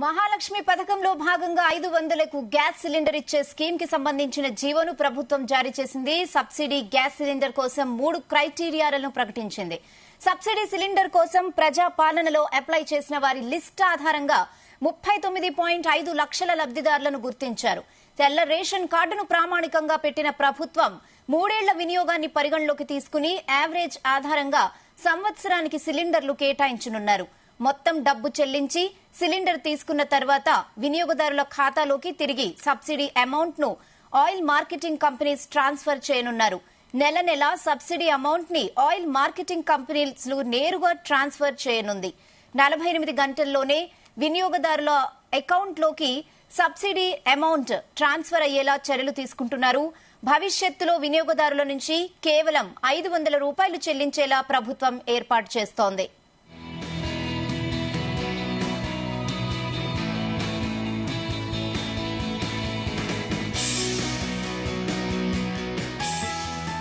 మహాలక్ష్మి పథకంలో భాగంగా 500కు gas cylinder ఇచ్చే స్కీమ్ కి సంబంధించిన జీవోను ప్రభుత్వం జారీ చేసింది. సబ్సిడీ గ్యాస్ సిలిండర్ కోసం 3 క్రైటీరియాలను ప్రకటించింది. సబ్సిడీ సిలిండర్ కోసం ప్రజా పాలనలో అప్లై చేసిన వారి లిస్ట్ ఆధారంగా 39.5 లక్షల లబ్దిదారులను గుర్తించారు. తెల్ల రేషన్ కార్డును ప్రామాణికంగా పెట్టిన ప్రభుత్వం 3 ఏళ్ల వినియోగాన్ని పరిగణలోకి తీసుకుని యావరేజ్ ఆధారంగా సంవత్సరానికి సిలిండర్లు కేటాయించనున్నారు. మొత్తం డబ్బు చెల్లించి సిలిండర్ తీసుకున్న తర్వాత వినియోగదారుల ఖాతాలోకి తిరిగి సబ్సిడీ అమౌంట్ ను ఆయిల్ మార్కెటింగ్ కంపెనీస్ ట్రాన్స్ఫర్ చేయనున్నారు. నెల నెల సబ్సిడీ అమౌంట్ ని ఆయిల్ మార్కెటింగ్ కంపెనీస్ నేరుగా ట్రాన్స్ఫర్ చేయనుంది. 48 గంటల్లోనే వినియోగదారుల అకౌంట్ లోకి సబ్సిడీ అమౌంట్ ట్రాన్స్ఫర్ అయ్యేలా చర్యలు తీసుకుంటున్నారు. భవిష్యత్తులో వినియోగదారుల నుంచి కేవలం 500 రూపాయలు చెల్లించేలా ప్రభుత్వం ఏర్పాటు చేస్తోంది.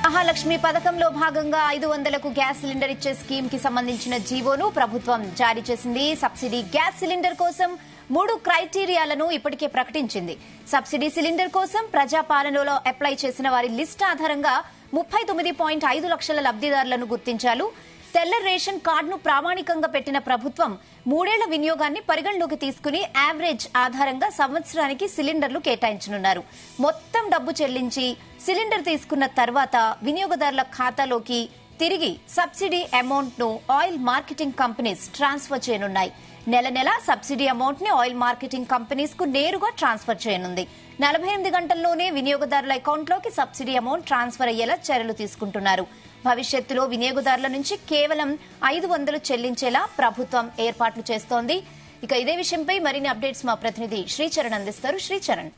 మహాలక్ష్మి పథకంలో భాగంగా 500కు గ్యాస్ సిలిండర్ ఇచ్చే స్కీమ్ కి సంబంధించిన జీవోను ప్రభుత్వం జారీ చేసింది. సబ్సిడీ గ్యాస్ సిలిండర్ కోసం 3 క్రైటీరియాలను ఇప్పటికే ప్రకటించింది. సబ్సిడీ సిలిండర్ కోసం ప్రజాపాలనలో అప్లై చేసిన వారి లిస్ట్ ఆధారంగా 39.5 లక్షల లబ్దిదారులను గుర్తించారు. తెల్ల రేషన్ కార్డును ప్రామాణికంగా పెట్టిన ప్రభుత్వం 3 ఏళ్ల వినియోగాన్ని పరిగణలోకి తీసుకుని యావరేజ్ ఆధారంగా సంవత్సరానికి సిలిండర్లు కేటాయించనున్నారు. మొత్తం డబ్బు చెల్లించి సిలిండర్ తీసుకున్న తర్వాత వినియోగదారుల ఖాతాలోకి తిరిగి సబ్సిడీ అమౌంట్ ను ఆయిల్ మార్కెటింగ్ కంపెనీస్ ట్రాన్స్ఫర్ చేయనున్నాయి. నెల నెల సబ్సిడీ అమౌంట్ ని ఆయిల్ మార్కెటింగ్ కంపెనీస్ కు నేరుగా ట్రాన్స్ఫర్ చేయనుంది. 48 గంటల్లోనే వినియోగదారుల అకౌంట్ లోకి సబ్సిడీ అమౌంట్ ట్రాన్స్ఫర్ అయ్యేలా చర్యలు తీసుకుంటున్నారు. భవిష్యత్తులో వినియోగదారుల నుంచి కేవలం 500 చెల్లించేలా ప్రభుత్వం ఏర్పాట్లు చేస్తోంది. ఇక ఇదే విషయంపై మరిన్ని అప్డేట్స్ మా ప్రతినిధి శ్రీచరణ్ అందిస్తారు. శ్రీచరణ్,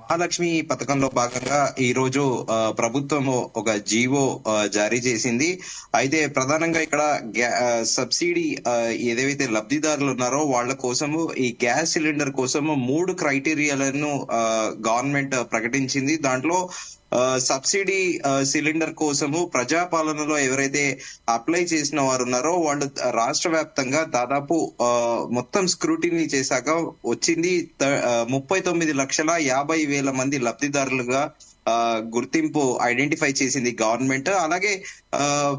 మహాలక్ష్మి పథకంలో భాగంగా ఈ రోజు ప్రభుత్వం ఒక జీవో జారీ చేసింది. అయితే ప్రధానంగా ఇక్కడ సబ్సిడీ ఏదైతే లబ్ధిదారులు ఉన్నారో వాళ్ళ కోసము ఈ గ్యాస్ సిలిండర్ కోసము 3 క్రైటీరియాలను గవర్నమెంట్ ప్రకటించింది. దాంట్లో సబ్సిడీ సిలిండర్ కోసము ప్రజాపాలనలో ఎవరైతే అప్లై చేసిన వారు ఉన్నారో వాళ్ళు రాష్ట్ర వ్యాప్తంగా దాదాపు మొత్తం స్క్రూటినీ చేశాక వచ్చింది 39,50,000 మంది లబ్ధిదారులుగా గుర్తింపు ఐడెంటిఫై చేసింది గవర్నమెంట్. అలాగే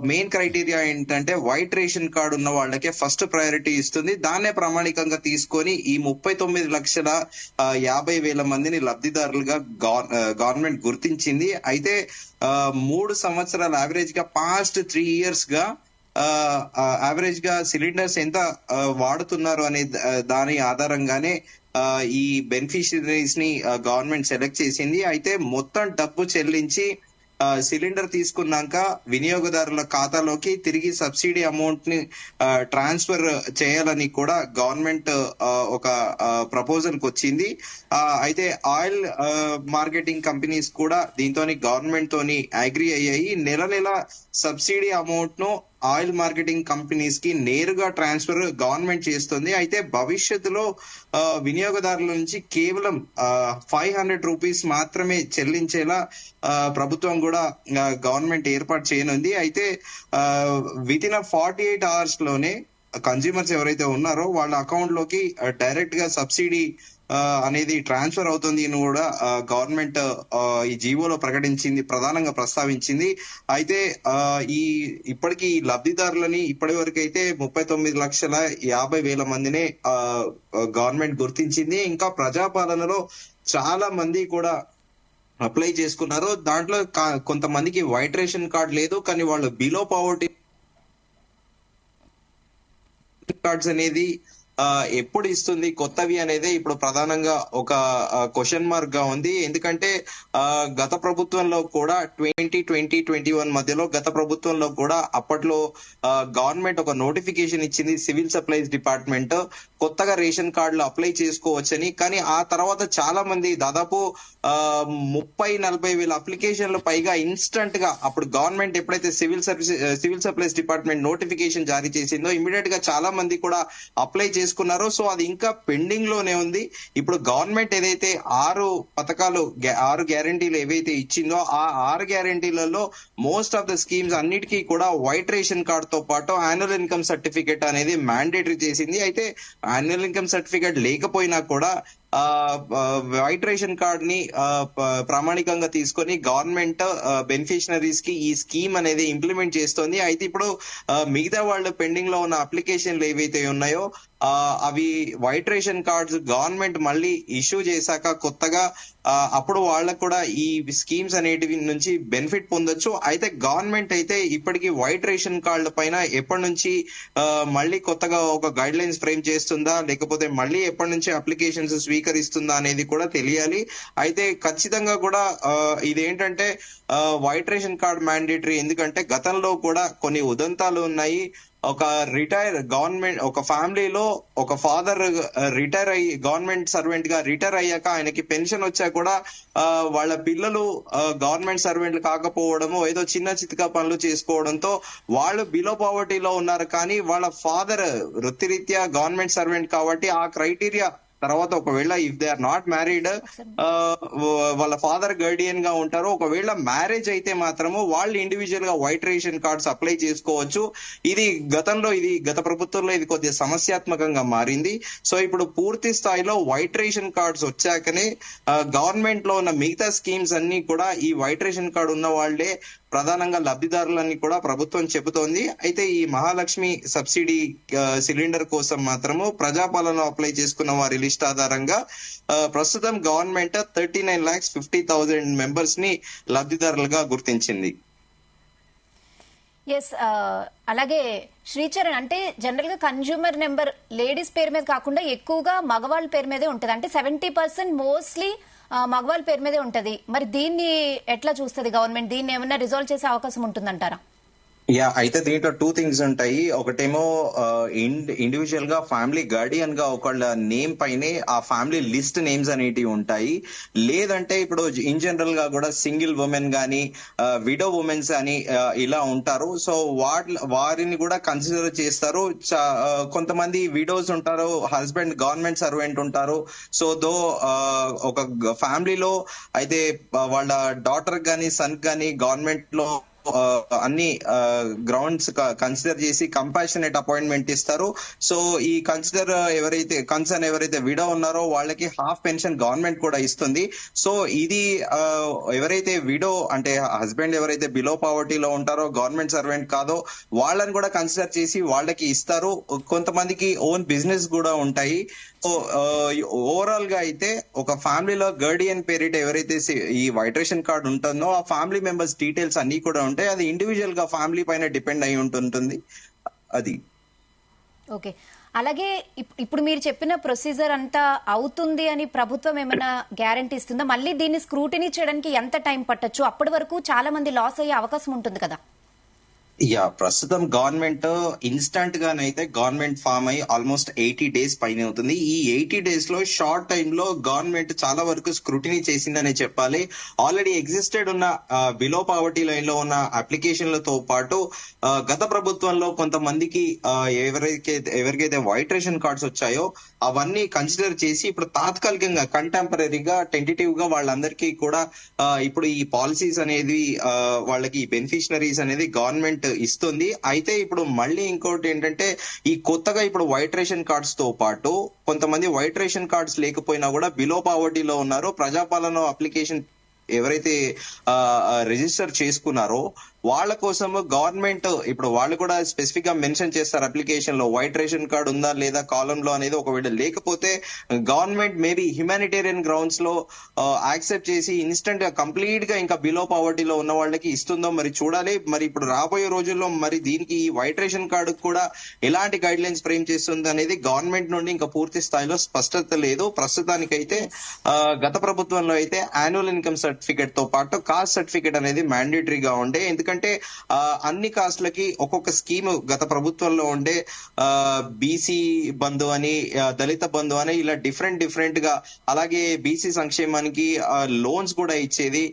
మెయిన్ క్రైటీరియా ఏంటంటే వైట్ రేషన్ కార్డు ఉన్న వాళ్ళకే ఫస్ట్ ప్రయారిటీ ఇస్తుంది. దాన్నే ప్రామాణికంగా తీసుకొని ఈ 39,50,000 మందిని లబ్ధిదారులుగా గవర్నమెంట్ గుర్తించింది. అయితే 3 సంవత్సరాల యావరేజ్ గా పాస్ట్ 3 years గా యావరేజ్ గా సిలిండర్స్ ఎంత వాడుతున్నారు అనే దాని ఆధారంగానే ఈ బెనిఫిషరీస్ ని గవర్నమెంట్ సెలెక్ట్ చేసింది. అయితే మొత్తం డబ్బు చెల్లించి సిలిండర్ తీసుకున్నాక వినియోగదారుల ఖాతాలోకి తిరిగి సబ్సిడీ అమౌంట్ ని ట్రాన్స్ఫర్ చేయాలని కూడా గవర్నమెంట్ ఒక ప్రపోజల్ కి వచ్చింది. అయితే ఆయిల్ మార్కెటింగ్ కంపెనీస్ కూడా దీంతో గవర్నమెంట్ తోని అగ్రీ అయ్యాయి. నెల నెల సబ్సిడీ అమౌంట్ ను ఆయిల్ మార్కెటింగ్ కంపెనీస్ కి నేరుగా ట్రాన్స్ఫర్ గవర్నమెంట్ చేస్తుంది. అయితే భవిష్యత్తులో వినియోగదారుల నుంచి కేవలం 500 రూపీస్ మాత్రమే చెల్లించేలా ప్రభుత్వం కూడా గవర్నమెంట్ ఏర్పాటు చేయనుంది. అయితే విత్ ఇన్ 48 hours లోనే కన్స్యూమర్స్ ఎవరైతే ఉన్నారో వాళ్ళ అకౌంట్ లోకి డైరెక్ట్ గా సబ్సిడీ అనేది ట్రాన్స్ఫర్ అవుతుంది అని కూడా గవర్నమెంట్ ఈ జీవోలో ప్రకటించింది, ప్రధానంగా ప్రస్తావించింది. అయితే ఇప్పటికీ లబ్ధిదారులని ఇప్పటి వరకు అయితే 39,50,000 మందినే గవర్నమెంట్ గుర్తించింది. ఇంకా ప్రజాపాలనలో చాలా మంది కూడా అప్లై చేసుకున్నారు. దాంట్లో కొంతమందికి వైట్ రేషన్ కార్డ్ లేదు, కానీ వాళ్ళు బిలో పావర్టీ కార్డ్స్ అనేది ఎప్పుడు ఇస్తుంది కొత్తవి అనేది ఇప్పుడు ప్రధానంగా ఒక క్వశ్చన్ మార్క్ గా ఉంది. ఎందుకంటే గత ప్రభుత్వంలో కూడా 2020-21 మధ్యలో గత ప్రభుత్వంలో కూడా అప్పట్లో గవర్నమెంట్ ఒక నోటిఫికేషన్ ఇచ్చింది సివిల్ సప్లైస్ డిపార్ట్మెంట్ కొత్తగా రేషన్ కార్డులు అప్లై చేసుకోవచ్చని. కానీ ఆ తర్వాత చాలా మంది దాదాపు 30-40 వేల అప్లికేషన్లు పైగా ఇన్స్టంట్ గా అప్పుడు గవర్నమెంట్ ఎప్పుడైతే సివిల్ సప్లైస్ డిపార్ట్మెంట్ నోటిఫికేషన్ జారీ చేసిందో ఇమీడియట్ గా చాలా మంది కూడా అప్లై చేసుకున్నారో సో అది ఇంకా పెండింగ్ లోనే ఉంది. ఇప్పుడు గవర్నమెంట్ ఏదైతే 6 గ్యారంటీలు ఏవైతే ఇచ్చిందో ఆ 6 గ్యారంటీలలో మోస్ట్ ఆఫ్ ద స్కీమ్స్ అన్నిటికీ కూడా వైట్ రేషన్ కార్డ్ తో పాటు యాన్యువల్ ఇన్కమ్ సర్టిఫికేట్ అనేది మ్యాండేటరీ చేసింది. అయితే యాన్యువల్ ఇన్కమ్ సర్టిఫికేట్ లేకపోయినా కూడా వైట్ రేషన్ కార్డ్ ని ప్రామాణికంగా తీసుకొని గవర్నమెంట్ బెనిఫిషనరీస్ కి ఈ స్కీమ్ అనేది ఇంప్లిమెంట్ చేస్తోంది. అయితే ఇప్పుడు మిగతా వాళ్ళు పెండింగ్ లో ఉన్న అప్లికేషన్లు ఏవైతే ఉన్నాయో అవి వైట్ రేషన్ కార్డ్స్ గవర్నమెంట్ మళ్ళీ ఇష్యూ చేశాక కొత్తగా అప్పుడు వాళ్ళకు కూడా ఈ స్కీమ్స్ అనేటివి నుంచి బెనిఫిట్ పొందొచ్చు. అయితే గవర్నమెంట్ అయితే ఇప్పటికీ వైట్ రేషన్ కార్డుల పైన ఎప్పటి నుంచి మళ్ళీ కొత్తగా ఒక గైడ్ లైన్స్ ఫ్రేమ్ చేస్తుందా లేకపోతే మళ్ళీ ఎప్పటి నుంచి అప్లికేషన్స్ స్వీకరిస్తుందా అనేది కూడా తెలియాలి. అయితే ఖచ్చితంగా కూడా ఇదేంటంటే వైట్ రేషన్ కార్డ్ మ్యాండేటరీ, ఎందుకంటే గతంలో కూడా కొన్ని ఉదంతాలు ఉన్నాయి. ఒక గవర్నమెంట్ ఒక ఫ్యామిలీలో ఒక ఫాదర్ రిటైర్ అయ్యి గవర్నమెంట్ సర్వెంట్ గా రిటైర్ అయ్యాక ఆయనకి పెన్షన్ వచ్చా కూడా వాళ్ళ పిల్లలు గవర్నమెంట్ సర్వెంట్లు కాకపోవడము, ఏదో చిన్న చితకా పనులు చేసుకోవడంతో వాళ్ళు బిలో పావర్టీలో ఉన్నారు. కానీ వాళ్ళ ఫాదర్ వృత్తిరీత్యా గవర్నమెంట్ సర్వెంట్ కాబట్టి ఆ క్రైటీరియా తర్వాత ఒకవేళ if they are not married వాళ్ళ ఫాదర్ గైడియన్ గా ఉంటారు. ఒకవేళ మ్యారేజ్ అయితే మాత్రము వాళ్ళు ఇండివిజువల్ గా వైట్ రేషన్ కార్డ్స్ అప్లై చేసుకోవచ్చు. ఇది గత ప్రభుత్వంలో ఇది కొద్దిగా సమస్యాత్మకంగా మారింది. సో ఇప్పుడు పూర్తి స్థాయిలో వైట్ రేషన్ కార్డ్స్ వచ్చాకనే గవర్నమెంట్ లో ఉన్న మిగతా స్కీమ్స్ అన్ని కూడా ఈ వైట్ రేషన్ కార్డు ఉన్న వాళ్లే ప్రధానంగా లబ్ధిదారులని కూడా ప్రభుత్వం చెబుతోంది. అయితే ఈ మహాలక్ష్మి సబ్సిడీ సిలిండర్ కోసం మాత్రము ప్రజాపాలన అప్లై చేసుకున్న వారి లిస్ట్ ఆధారంగా ప్రస్తుతం గవర్నమెంట్ 39,50,000 మెంబర్స్ ని లబ్ధిదారులుగా గుర్తించింది. ఎస్, అలాగే శ్రీచరణ్, అంటే జనరల్ గా కన్జ్యూమర్ నెంబర్ లేడీస్ పేరు మీద కాకుండా ఎక్కువగా మగవాళ్ళ పేరు మీదే ఉంటది. అంటే 70% మోస్ట్లీ మగవాళ్ళ పేరు మీదే ఉంటది. మరి దీన్ని ఎట్లా చూస్తుంది గవర్నమెంట్? దీన్ని ఏమన్నా రిజాల్వ్ చేసే అవకాశం ఉంటుందంటారా? అయితే దీంట్లో 2 థింగ్స్ ఉంటాయి. ఒకటేమో ఇండివిజువల్ గా ఫ్యామిలీ గార్డియన్ గా ఒకళ్ళ నేమ్ పైనే ఆ ఫ్యామిలీ లిస్ట్ నేమ్స్ అనేటివి ఉంటాయి. లేదంటే ఇప్పుడు ఇన్ జనరల్ గా కూడా సింగిల్ ఉమెన్ గానీ విడో ఉమెన్స్ అని ఇలా ఉంటారు. సో వారిని కూడా కన్సిడర్ చేస్తారు. కొంతమంది విడోస్ ఉంటారు, హస్బెండ్ గవర్నమెంట్ సర్వెంట్ ఉంటారు. సో ఒక ఫ్యామిలీలో అయితే వాళ్ళ డాటర్ గానీ సన్ గానీ గవర్నమెంట్ లో అన్ని గ్రౌండ్స్ కన్సిడర్ చేసి కంపాషనేట్ అపాయింట్మెంట్ ఇస్తారు. సో ఈ కన్సర్న్ ఎవరైతే విడో ఉన్నారో వాళ్ళకి హాఫ్ పెన్షన్ గవర్నమెంట్ కూడా ఇస్తుంది. సో ఇది ఎవరైతే విడో అంటే హస్బెండ్ ఎవరైతే బిలో పావర్టీలో ఉంటారో గవర్నమెంట్ సర్వెంట్ కాదో వాళ్ళని కూడా కన్సిడర్ చేసి వాళ్ళకి ఇస్తారు. కొంతమందికి ఓన్ బిజినెస్ కూడా ఉంటాయి. సో ఓవరాల్ గా అయితే ఒక ఫ్యామిలీలో గార్డియన్ పేరిట ఎవరైతే ఈ వైట్ రేషన్ కార్డు ఉంటుందో ఆ ఫ్యామిలీ మెంబర్స్ డీటెయిల్స్ అన్ని కూడా ఉంటాయి. అది ఇండివిజువల్ గా ఫ్యామిలీ పైన డిపెండ్ అయి ఉంటుంది. అది ఓకే. అలాగే ఇప్పుడు మీరు చెప్పిన ప్రొసీజర్ అంతా అవుతుంది అని ప్రభుత్వం ఏమైనా గ్యారంటీ ఇస్తుందా? మళ్ళీ దీన్ని స్క్రూటినీ చేయడానికి ఎంత టైం పట్టొచ్చు? అప్పటి వరకు చాలా మంది లాస్ అయ్యే అవకాశం ఉంటుంది కదా? ప్రస్తుతం గవర్నమెంట్ ఇన్స్టంట్ గానైతే గవర్నమెంట్ ఫామ్ అయ్యి ఆల్మోస్ట్ 80 days పైన అవుతుంది. ఈ 80 days లో షార్ట్ టైమ్ లో గవర్నమెంట్ చాలా వరకు స్క్రూటినీ చేసిందని చెప్పాలి. ఆల్రెడీ ఎగ్జిస్టెడ్ ఉన్న బిలో పావర్టీ లైన్ లో ఉన్న అప్లికేషన్లతో పాటు గత ప్రభుత్వంలో కొంతమందికి ఎవరికైతే వైట్ రేషన్ కార్డ్స్ వచ్చాయో అవన్నీ కన్సిడర్ చేసి ఇప్పుడు తాత్కాలికంగా కంటెంపరీగా టెంటేటివ్ గా వాళ్ళందరికీ కూడా ఇప్పుడు ఈ పాలసీస్ అనేది వాళ్ళకి బెనిఫిషనరీస్ అనేది గవర్నమెంట్ ఇస్తుంది. అయితే ఇప్పుడు మళ్ళీ ఇంకోటి ఏంటంటే ఈ కొత్తగా ఇప్పుడు వైట్ రేషన్ కార్డ్స్ తో పాటు కొంతమంది వైట్ రేషన్ కార్డ్స్ లేకపోయినా కూడా బిలో పావర్టీలో ఉన్నారు. ప్రజాపాలన అప్లికేషన్ ఎవరైతే రిజిస్టర్ చేసుకున్నారో వాళ్ళ కోసం గవర్నమెంట్ ఇప్పుడు వాళ్ళు కూడా స్పెసిఫిక్ గా మెన్షన్ చేస్తారు అప్లికేషన్ లో వైట్ రేషన్ కార్డ్ ఉందా లేదా కాలం లో అనేది. ఒకవేళ లేకపోతే గవర్నమెంట్ మేబీ హ్యుమానిటేరియన్ గ్రౌండ్స్ లో యాక్సెప్ట్ చేసి ఇన్స్టెంట్ గా కంప్లీట్ గా ఇంకా బిలో పావర్టీలో ఉన్న వాళ్ళకి ఇస్తుందో మరి చూడాలి. మరి ఇప్పుడు రాబోయే రోజుల్లో మరి దీనికి ఈ వైట్ రేషన్ కార్డు కూడా ఎలాంటి గైడ్ లైన్స్ ఫ్రేమ్ చేస్తుంది అనేది గవర్నమెంట్ నుండి ఇంకా పూర్తి స్థాయిలో స్పష్టత లేదు. ప్రస్తుతానికైతే గత ప్రభుత్వంలో అయితే యాన్యువల్ ఇన్కమ్ సర్టిఫికేట్ తో పాటు కాస్ట్ సర్టిఫికేట్ అనేది మ్యాండేటరీగా ఉండే. ఎందుకంటే అన్ని కాస్ట్లకి ఒక్కొక్క స్కీమ్ గత ప్రభుత్వంలో ఉండే బీసీ బంధు అని దళిత బంధు అని ఇలా డిఫరెంట్ గా, అలాగే బీసీ సంక్షేమానికి లోన్స్ కూడా ఇచ్చేది,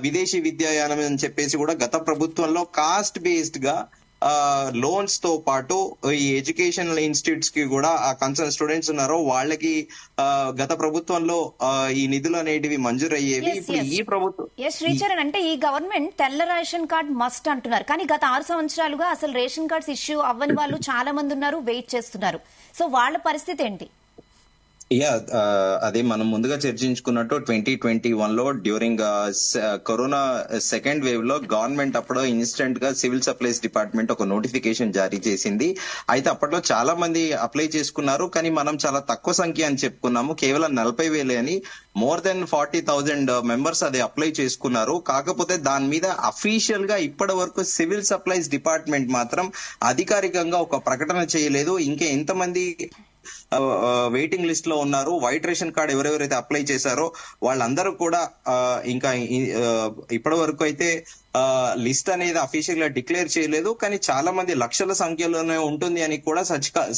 విదేశీ విద్యాయానం అని చెప్పేసి కూడా గత ప్రభుత్వంలో కాస్ట్ బేస్డ్ గా లోన్స్ తో పాటు ఈ ఎడ్యుకేషనల్ ఇన్స్టిట్యూట్స్ కి కూడా ఆ కన్సర్న్ స్టూడెంట్స్ ఉన్నారో వాళ్ళకి గత ప్రభుత్వంలో ఈ నిధులు అనేటివి మంజూరయ్యేవి. ఇప్పుడు ఈ ప్రభుత్వం శ్రీచరణ్ అంటే ఈ గవర్నమెంట్ తెల్ల రేషన్ కార్డ్ మస్ట్ అంటున్నారు, కానీ గత 6 సంవత్సరాలుగా అసలు రేషన్ కార్డ్స్ ఇష్యూ అవ్వని వాళ్ళు చాలా మంది ఉన్నారు, వెయిట్ చేస్తున్నారు. సో వాళ్ళ పరిస్థితి ఏంటి? అదే మనం ముందుగా చర్చించుకున్నట్టు 2021 లో డ్యూరింగ్ కరోనా సెకండ్ వేవ్ లో గవర్నమెంట్ అప్పుడు ఇన్స్టెంట్ గా సివిల్ సప్లైస్ డిపార్ట్మెంట్ ఒక నోటిఫికేషన్ జారీ చేసింది. అయితే అప్పట్లో చాలా మంది అప్లై చేసుకున్నారు, కానీ మనం చాలా తక్కువ సంఖ్య అని చెప్పుకున్నాము, కేవలం 40,000 అని. మోర్ దెన్ 40,000 మెంబర్స్ అది అప్లై చేసుకున్నారు. కాకపోతే దాని మీద అఫీషియల్ గా ఇప్పటి వరకు సివిల్ సప్లైస్ డిపార్ట్మెంట్ మాత్రం అధికారికంగా ఒక ప్రకటన చేయలేదు. ఇంకా ఎంతమంది వెయిటింగ్ లిస్ట్ లో ఉన్నారు, వైట్ రేషన్ కార్డ్ ఎవరెవరైతే అప్లై చేశారో వాళ్ళందరూ కూడా ఇంకా ఇప్పటి వరకు అయితే లిస్ట్ అనేది అఫీషియల్ గా డిక్లేర్ చేయలేదు. కానీ చాలా మంది లక్షల సంఖ్యలోనే ఉంటుంది అని కూడా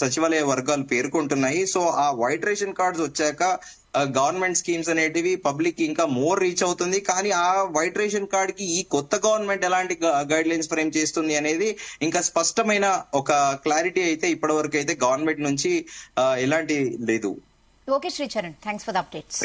సచివాలయ వర్గాలు పేర్కొంటున్నాయి. సో ఆ వైట్ రేషన్ కార్డ్స్ వచ్చాక గవర్నమెంట్ స్కీమ్స్ అనేటివి పబ్లిక్ ఇంకా మోర్ రీచ్ అవుతుంది. కానీ ఆ వైట్ రేషన్ కార్డ్ కి ఈ కొత్త గవర్నమెంట్ ఎలాంటి గైడ్ లైన్స్ ఫ్రేమ్ చేస్తుంది అనేది ఇంకా స్పష్టమైన ఒక క్లారిటీ అయితే ఇప్పటి వరకు అయితే గవర్నమెంట్ నుంచి ఎలాంటి లేదు. Okay Sricharan, thanks for the updates.